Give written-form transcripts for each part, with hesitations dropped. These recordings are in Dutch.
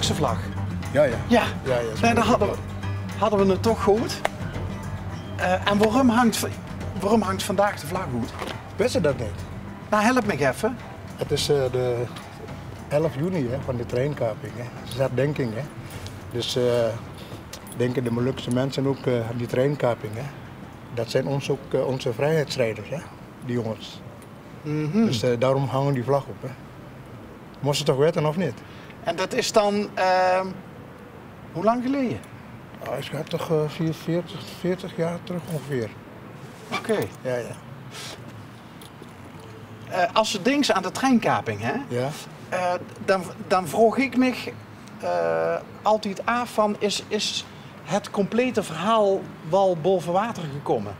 Molukse vlag. Ja, ja. Ja, Ja, nee, dan hadden we het toch goed. En waarom hangt vandaag de vlag goed? Wist je dat niet? Nou, help me even. Het is de 11 juni hè, van de treinkaping. Hè. Het is herdenking. Hè. Dus denken de Molukse mensen ook aan die treinkaping. Hè. Dat zijn ook onze vrijheidsstrijders, hè, die jongens. Dus daarom hangen die vlag op. Hè. Moest je toch weten of niet? En dat is dan, hoe lang geleden? Het gaat toch 40 jaar terug ongeveer. Oké. Ja, ja. Als we denken aan de treinkaping, hè, Ja. dan vroeg ik me altijd af van, is het complete verhaal wel boven water gekomen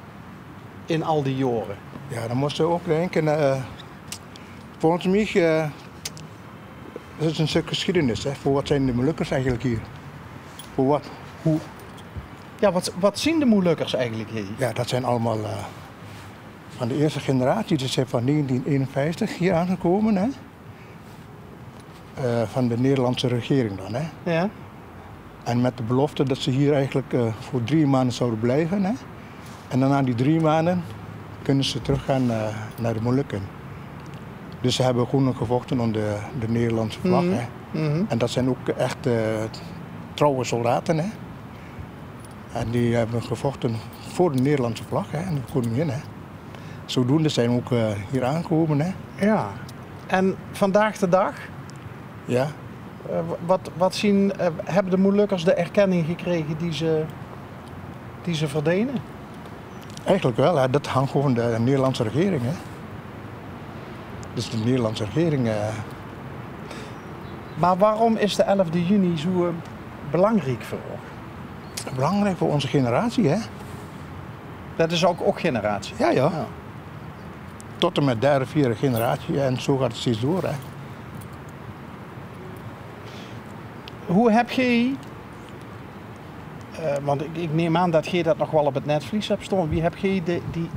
in al die jaren? Ja, dan moesten we ook denken. Volgens mij is het een stuk geschiedenis. Hè. Voor wat zijn de Molukkers eigenlijk hier? Voor wat? Hoe? Ja, wat zien de Molukkers eigenlijk hier? Ja, dat zijn allemaal van de eerste generatie. Die zijn van 1951 hier aangekomen. Hè. Van de Nederlandse regering dan. Hè. Ja. En met de belofte dat ze hier eigenlijk voor 3 maanden zouden blijven. Hè. En dan na die 3 maanden kunnen ze teruggaan naar de Molukken. Dus ze hebben gewoon gevochten onder de Nederlandse vlag. Hè. En dat zijn ook echt trouwe soldaten. Hè. En die hebben gevochten voor de Nederlandse vlag hè, en de koningin. Hè. Zodoende zijn we ook hier aangekomen. Hè. Ja. En vandaag de dag, Ja. wat zien, hebben de Molukkers de erkenning gekregen die ze verdienen? Eigenlijk wel, hè. Dat hangt gewoon de Nederlandse regering. Hè. Dus de Nederlandse regering. Maar waarom is de 11e juni zo belangrijk voor ons? Belangrijk voor onze generatie, hè? Dat is ook generatie. Ja, ja. Tot en met derde, vierde generatie en zo gaat het steeds door, hè? Hoe heb je, want ik neem aan dat je dat nog wel op het netvlies hebt staan. Wie heb je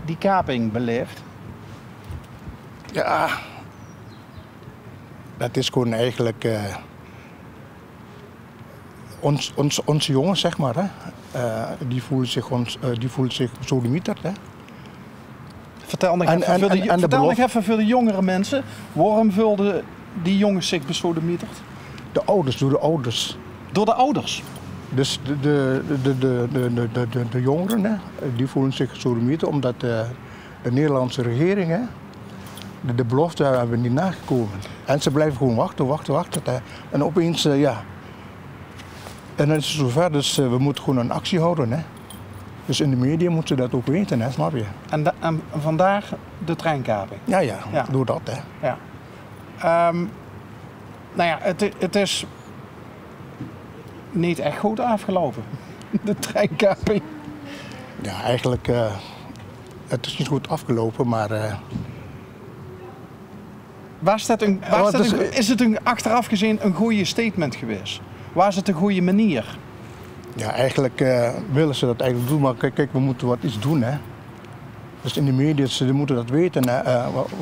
die kaping beleefd? Ja, dat is gewoon eigenlijk onze jongens, zeg maar, hè? Die voelen zich besodemieterd, hè? Vertel nog even voor de jongere mensen, waarom voelden die jongens zich besodemieterd? De ouders, door de ouders. Door de ouders? Dus de jongeren, hè, die voelen zich besodemieterd omdat de Nederlandse regering, hè, de belofte hebben niet nagekomen. En ze blijven gewoon wachten. En opeens, ja. En dan is het zover, dus we moeten gewoon een actie houden. Hè. Dus in de media moeten ze dat ook weten, hè, snap je? En vandaar de treinkaping? Ja, door dat. Hè. Ja. Nou ja, het is niet echt goed afgelopen, de treinkaping. Ja, eigenlijk, het is niet goed afgelopen, maar... Is het achteraf gezien een goede statement geweest? Was het een goede manier? Ja, eigenlijk willen ze dat eigenlijk doen, maar kijk, we moeten wat iets doen. Hè. Dus in de media, ze moeten dat weten. Hè.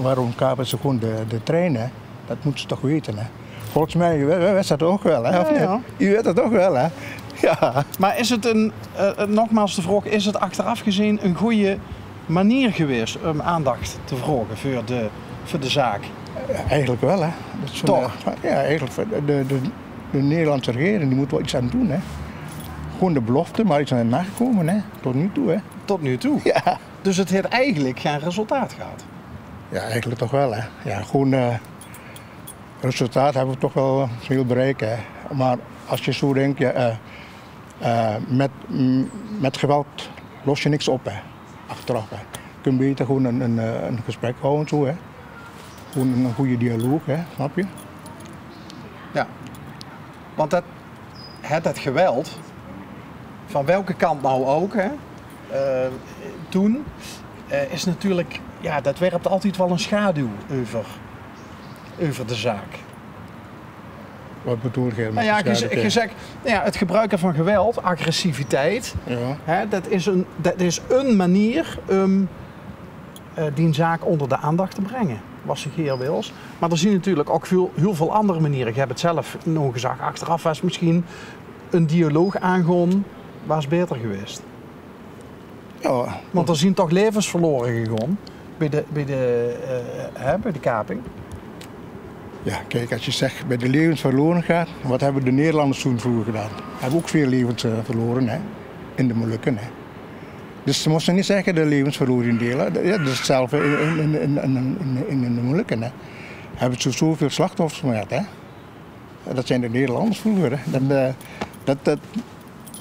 Waarom kapen ze gewoon de trein? Hè. Dat moeten ze toch weten. Hè. Volgens mij weet dat ook wel, hè? Of niet? Ja. Je weet dat ook wel, hè? Ja. Maar is het nogmaals de vraag, is het achteraf gezien een goede manier geweest om aandacht te vragen voor de zaak? Eigenlijk wel, hè? Toch? Ja, eigenlijk. De Nederlandse regering die moet wel iets aan doen, hè? Gewoon de belofte, maar iets aan nagekomen, hè? Tot nu toe, hè? Tot nu toe? Ja. Dus het heeft eigenlijk geen resultaat gehad? Ja, eigenlijk toch wel, hè? Ja, gewoon resultaat hebben we toch wel veel bereikt, hè? Maar als je zo denkt, ja, met geweld los je niks op, hè? Achteraf, hè? Je kunt beter gewoon een gesprek houden, zo, hè? Gewoon een goede dialoog, hè? Snap je? Ja. Want dat geweld, van welke kant nou ook, hè, toen, is natuurlijk, ja, dat werpt altijd wel een schaduw over de zaak. Wat bedoel je? Nou ja, je zegt, nou ja, het gebruiken van geweld, agressiviteit, ja. Hè, dat is een manier om die zaak onder de aandacht te brengen. was Geer Wils. Maar er zijn natuurlijk ook heel veel andere manieren. Je hebt het zelf nog gezegd. Achteraf was misschien een dialoog aangaan, was beter geweest. Ja. Want er zijn toch levens verloren gegaan bij de kaping. Ja, kijk, als je zegt bij de levens verloren gaat, wat hebben de Nederlanders toen vroeger gedaan? Hebben ook veel levens verloren, hè? In de Molukken. Hè? Dus ze moesten niet zeggen de levens verloren delen. Ja, dat is hetzelfde in de Molukken. Hè? Hebben ze zoveel slachtoffers gemaakt. Hè? Dat zijn de Nederlanders vroeger. Hè?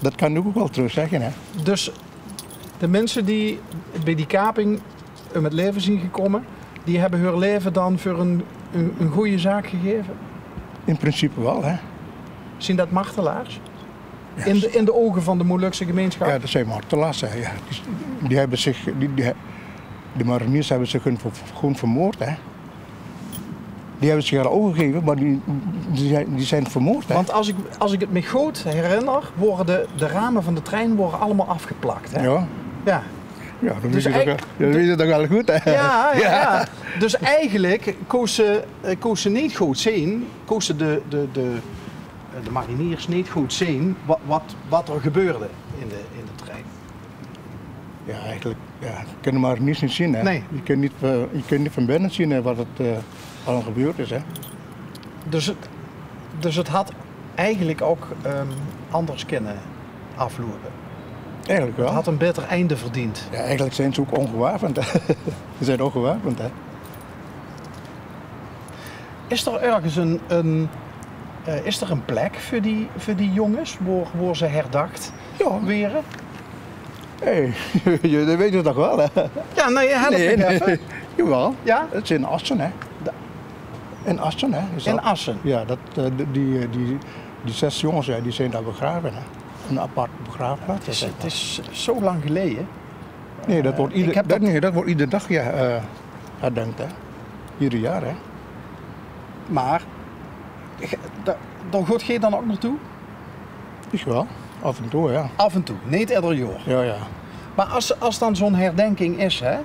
Dat kan ik ook wel terug zeggen. Hè? Dus de mensen die bij die kaping om het leven zijn gekomen, die hebben hun leven dan voor een goede zaak gegeven? In principe wel, hè. Zijn dat martelaars? Ja. In de ogen van de Molukse gemeenschap? Ja, dat zijn martelaars, hè. Ja. Die hebben zich, de mariniers hebben zich gewoon vermoord, hè. Die hebben zich al overgegeven, maar die zijn vermoord, hè. Want als ik het me goed herinner, worden de ramen van de trein allemaal afgeplakt, hè? Ja. Ja. Ja, dat Dus weet je toch wel goed, hè? Ja. Dus eigenlijk koos ze niet goed zien, kozen de mariniers niet goed zien wat er gebeurde in de trein. Ja, eigenlijk kunnen de mariniers niet zien, hè? Nee. Je kunt niet van binnen zien wat het al gebeurd is, hè? Dus het had eigenlijk ook anders kunnen aflopen. Eigenlijk wel. Het had een beter einde verdiend. Ja, eigenlijk zijn ze ook ongewapend, hè? Ze zijn ongewapend, hè? Is er ergens een plek voor die jongens waar ze herdacht weren? Hé, dat weet je toch wel, hè? Ja, nee, help me even. Jawel, Ja? het is in Assen, hè? In Assen, hè? Is In dat? Assen? Ja, die 6 jongens, die zijn daar begraven, hè? Een apart begraafplaats. Het is zo lang geleden. Nee, dat wordt iedere dag herdenkt, hè? Ieder jaar, hè? Maar, daar gaat je dan ook naartoe? Is wel, af en toe, ja. Af en toe, niet ieder jaar. Ja, ja. Maar als dan zo'n herdenking is, hè,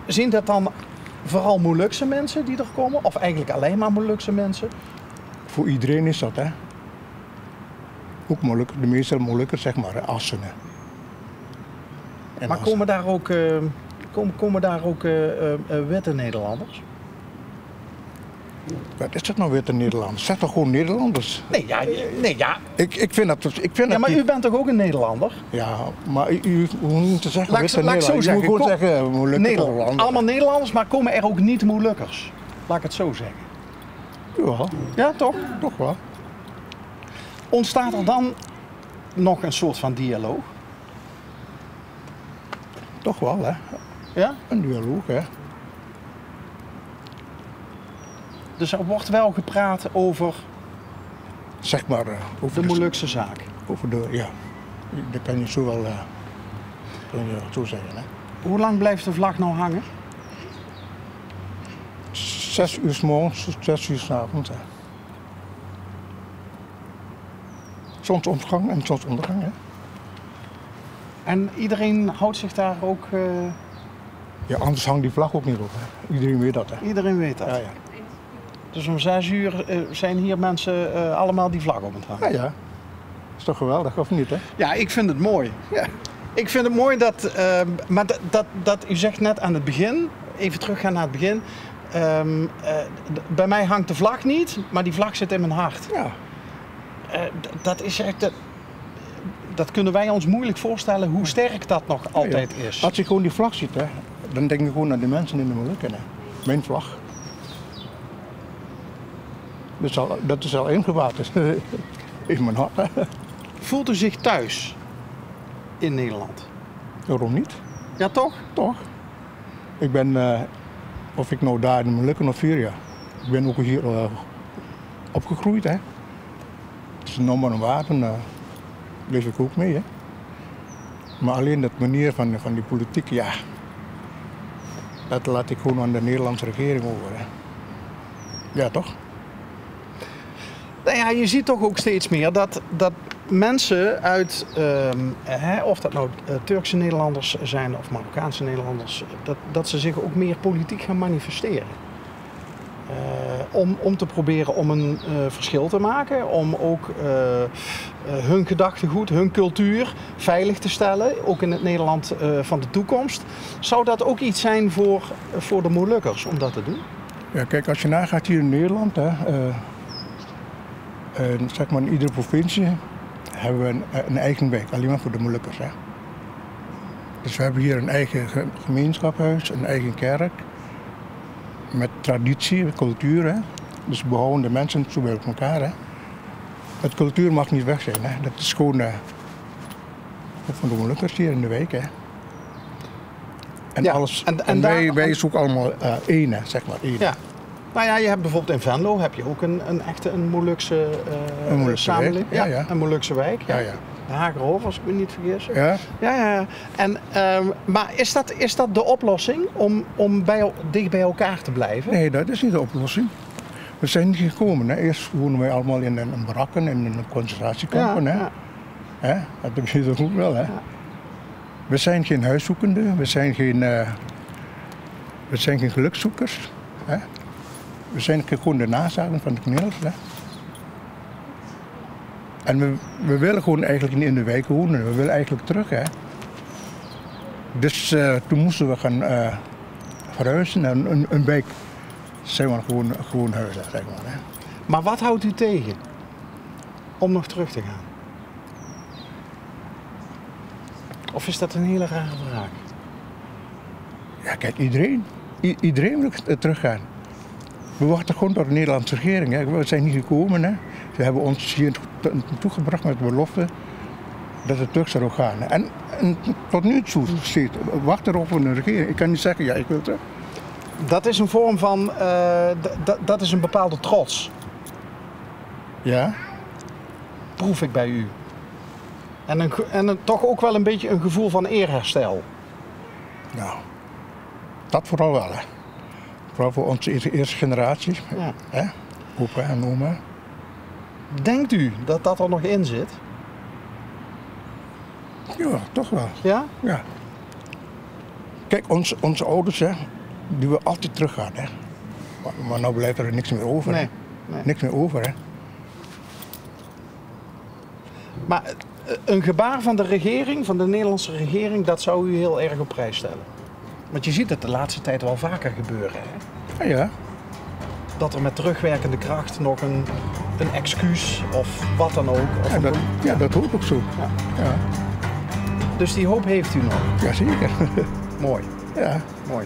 zijn dat dan vooral Molukse mensen die er komen? Of eigenlijk alleen maar Molukse mensen? Voor iedereen is dat, hè? Ook Molukken, de meeste Molukkers, zeg maar, Assen. Maar komen daar ook witte Nederlanders? Wat is dat nou witte Nederlanders? Zeg toch gewoon Nederlanders? Nee, ja. Ik vind dat... Ja, maar u bent toch ook een Nederlander? Ja, maar u hoeft niet te zeggen witte Nederlanders. Laat ik zo zeggen. Je moet gewoon zeggen Molukken, Nederland. Allemaal Nederlanders, maar komen er ook niet Molukkers? Laat ik het zo zeggen. Ja, Ja, toch? toch wel. Ontstaat er dan nog een soort van dialoog? Toch wel, hè. Ja? Een dialoog, hè. Dus er wordt wel gepraat over Zeg maar... over de Molukse zaak. Over de, ja. Dat kan je zo wel zo zeggen, hè. Hoe lang blijft de vlag nou hangen? 6 uur 's morgens, 6 uur 's avonds, hè. Zonsopgang en zonsondergang, hè. En iedereen houdt zich daar ook... Ja, anders hangt die vlag ook niet op, hè. Iedereen weet dat, hè. Iedereen weet dat. Ja, ja. Dus om 6 uur zijn hier mensen allemaal die vlag op het hangen. Ja, ja. Is toch geweldig, of niet, hè? Ja, ik vind het mooi. Ja. Ik vind het mooi maar dat u zegt net aan het begin, even teruggaan naar het begin. Bij mij hangt de vlag niet, maar die vlag zit in mijn hart. Ja. Dat is echt... Dat kunnen wij ons moeilijk voorstellen hoe sterk dat nog altijd is. Als je gewoon die vlag ziet, hè, dan denk je gewoon aan de mensen in de Molukken, hè. Mijn vlag. Dat is al ingebaat in mijn hart, hè. Voelt u zich thuis in Nederland? Waarom niet? Ja, toch? Toch? Ik ben, of ik nou daar in de Molukken of hier, ja. Ik ben ook hier opgegroeid, hè. Het is nog maar een wapen, leef ik ook mee, hè. Maar alleen dat manier van die politiek, ja. Dat laat ik gewoon aan de Nederlandse regering over, hè. Ja, toch? Nou ja, je ziet toch ook steeds meer dat mensen uit, of dat nou Turkse Nederlanders zijn of Marokkaanse Nederlanders, dat ze zich ook meer politiek gaan manifesteren. Om te proberen om een verschil te maken, om ook hun gedachtegoed, hun cultuur veilig te stellen, ook in het Nederland van de toekomst. Zou dat ook iets zijn voor de Molukkers om dat te doen? Ja, kijk, als je nagaat hier in Nederland, hè, zeg maar in iedere provincie hebben we een eigen wijk, alleen maar voor de Molukkers. Hè. Dus we hebben hier een eigen gemeenschapshuis, een eigen kerk, met traditie, met cultuur. Hè. Dus we behouden de mensen zo bij elkaar. Hè. Het cultuur mag niet weg zijn. Hè. Dat is gewoon van de Molukkers hier in de wijk. Hè. En, ja, alles, en wij zoeken allemaal één, hè, zeg maar één. Ja. Nou ja, je hebt bijvoorbeeld in Venlo heb je ook een echte Molukse samenleving. Wijk. Ja. Een Molukse wijk. Ja. Ja. De Hagerhof, als ik me niet vergis. Ja. Ja. En, maar is dat de oplossing om dicht bij elkaar te blijven? Nee, dat is niet de oplossing. We zijn niet gekomen. Hè. Eerst woonden wij allemaal in een barakken, in een concentratiekampen. Ja. Hè. Dat weet je toch ook wel. Hè. Ja. We zijn geen huiszoekenden, we zijn geen gelukzoekers. Hè. We zijn gewoon de nazaten van de knellers. Hè. En we willen gewoon eigenlijk niet in de wijk wonen, we willen eigenlijk terug. Hè. Dus toen moesten we gaan verhuizen naar een wijk. Zijn we gewoon huizen, zeg maar. Hè. Maar wat houdt u tegen om nog terug te gaan? Of is dat een hele rare vraag? Ja, kijk, iedereen wil teruggaan. We wachten gewoon door de Nederlandse regering. Hè. We zijn niet gekomen. Hè. Ze hebben ons hier toegebracht met de belofte dat het terug zou gaan. En tot nu toe steeds wachten er op een regering. Ik kan niet zeggen, ja, ik wil terug. Dat is een vorm van, dat is een bepaalde trots. Ja. Proef ik bij u. En toch ook wel een beetje een gevoel van eerherstel. Nou, dat vooral wel. Hè. Vooral voor onze eerste generatie. Ja. Hè? Opa en oma. Denkt u dat dat er nog in zit? Ja, toch wel. Ja? Ja. Kijk, onze ouders, hè, die willen altijd teruggaan. Hè. Maar nou blijft er niks meer over. Nee. Niks meer over. Hè. Maar een gebaar van de regering, van de Nederlandse regering, dat zou u heel erg op prijs stellen. Want je ziet het de laatste tijd wel vaker gebeuren. Hè? Ja. Dat er met terugwerkende kracht nog een excuus of wat dan ook. Of dat hoop ik zo. Ja. Dus die hoop heeft u nog. Jazeker. Mooi. Ja. Mooi.